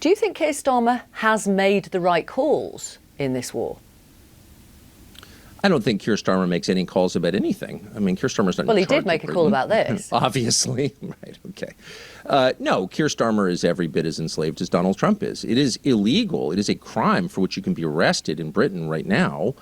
Do you think Keir Starmer has made the right calls in this war? I don't think Keir Starmer makes any calls about anything. I mean, Keir Starmer's not Well, in he charge did make of a call Britain. about this. Obviously. Right, okay. No, Keir Starmer is every bit as enslaved as Donald Trump is. It is illegal. It is a crime for which you can be arrested in Britain right now,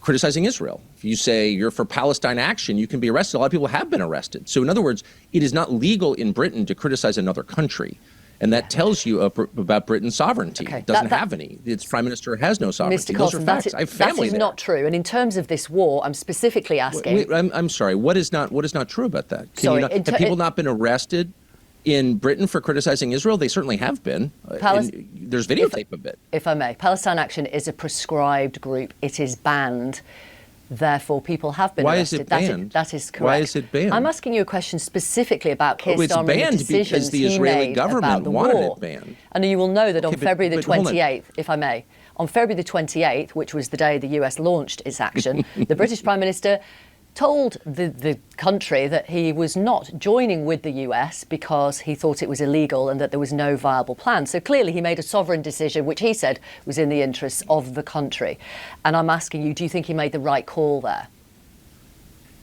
criticizing Israel. If you say you're for Palestine Action, you can be arrested. A lot of people have been arrested. So in other words, it is not legal in Britain to criticize another country. And that tells you about Britain's sovereignty. Okay, It doesn't have any. Its prime minister has no sovereignty. Mr. Those are Carlson, facts. I have family that is there. not true. And in terms of this war, I'm specifically asking. Wait, I'm sorry. What is not true about that? Have people not been arrested in Britain for criticizing Israel? They certainly have been. There's videotape of it. If I may, Palestine Action is a proscribed group. It is banned. Therefore, people have been arrested. Why is it banned? That is correct. Why is it banned? I'm asking you a question specifically about Keir It's Starmer and the banned decisions because the he Israeli made government about the wanted war. it banned. And you will know that on Okay, February the but hold on. 28th, if I may, on February the 28th, which was the day the US launched its action, the British Prime Minister told the country that he was not joining with the US because he thought it was illegal and that there was no viable plan. So clearly he made a sovereign decision, which he said was in the interests of the country. And I'm asking you, do you think he made the right call there?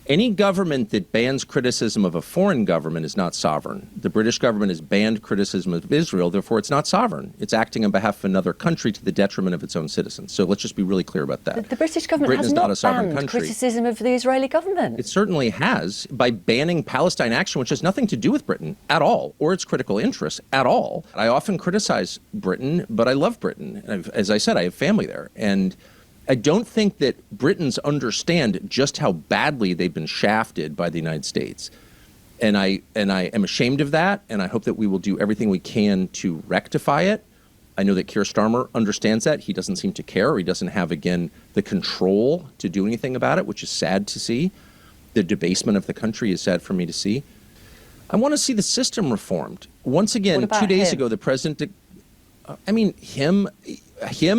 Any government that bans criticism of a foreign government is not sovereign. The British government has banned criticism of Israel, therefore it's not sovereign. It's acting on behalf of another country to the detriment of its own citizens. So let's just be really clear about that. The British government Britain has is not not a sovereign banned country. criticism of the Israeli government. It certainly has, by banning Palestine Action, which has nothing to do with Britain at all, or its critical interests at all. I often criticize Britain, but I love Britain. As I said, I have family there. And I don't think that Britons understand just how badly they've been shafted by the United States. And I am ashamed of that, and I hope that we will do everything we can to rectify it. I know that Keir Starmer understands that. He doesn't seem to care, or he doesn't have, again, the control to do anything about it, which is sad to see. The debasement of the country is sad for me to see. I want to see the system reformed. Once again, 2 days ago, the president, him,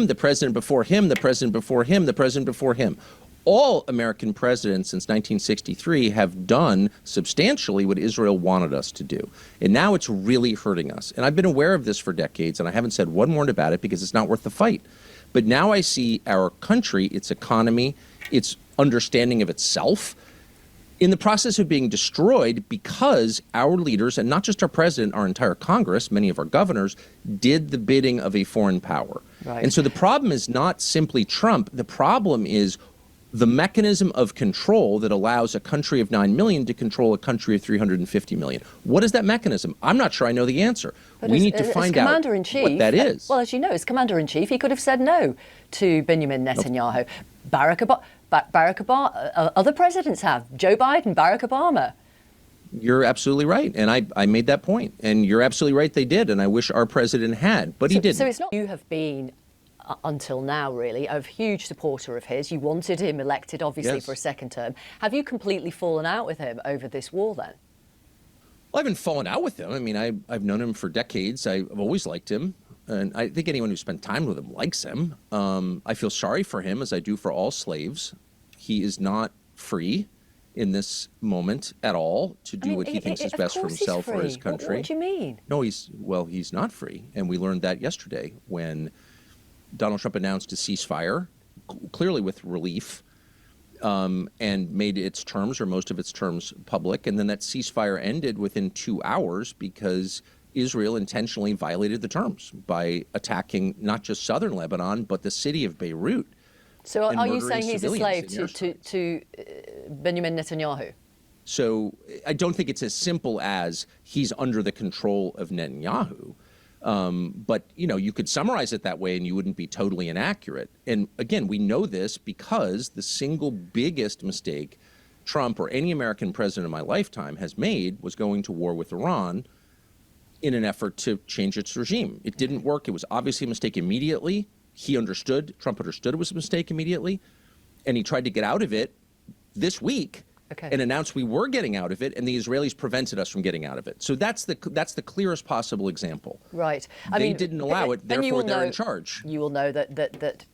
the president before him, the president before him, the president before him. All American presidents since 1963 have done substantially what Israel wanted us to do. And now it's really hurting us. And I've been aware of this for decades, and I haven't said one word about it because it's not worth the fight. But now I see our country, its economy, its understanding of itself, in the process of being destroyed because our leaders, and not just our president, our entire Congress, many of our governors, did the bidding of a foreign power. Right. And so the problem is not simply Trump. The problem is the mechanism of control that allows a country of 9 million to control a country of 350 million. What is that mechanism? I'm not sure I know the answer. But we need to find out what that is. Well, as you know, as Commander-in-Chief, he could have said no to Benjamin Netanyahu. Barack Obama, other presidents have. Joe Biden, Barack Obama. You're absolutely right. And I made that point. And you're absolutely right, they did. And I wish our president had. But he didn't. So it's not you have been, until now, really, a huge supporter of his. You wanted him elected, obviously, Yes. for a second term. Have you completely fallen out with him over this war, then? Well, I haven't fallen out with him. I mean, I've known him for decades. I've always liked him. And I think anyone who spent time with him likes him. I feel sorry for him, as I do for all slaves. He is not free in this moment at all to do what he thinks is best for himself or his country. What do you mean? No, he's not free. And we learned that yesterday when Donald Trump announced a ceasefire, clearly with relief, and made its terms, or most of its terms, public. And then that ceasefire ended within 2 hours because Israel intentionally violated the terms by attacking not just southern Lebanon, but the city of Beirut. So are you saying he's a slave to Benjamin Netanyahu? So I don't think it's as simple as he's under the control of Netanyahu. But, you know, you could summarize it that way and you wouldn't be totally inaccurate. And again, we know this because the single biggest mistake Trump or any American president in my lifetime has made was going to war with Iran in an effort to change its regime. It didn't work. It was obviously a mistake immediately. Trump understood it was a mistake immediately, and he tried to get out of it this week and announced we were getting out of it, and the Israelis prevented us from getting out of it. So that's the clearest possible example. Right. They didn't allow it, therefore they're in charge. You will know that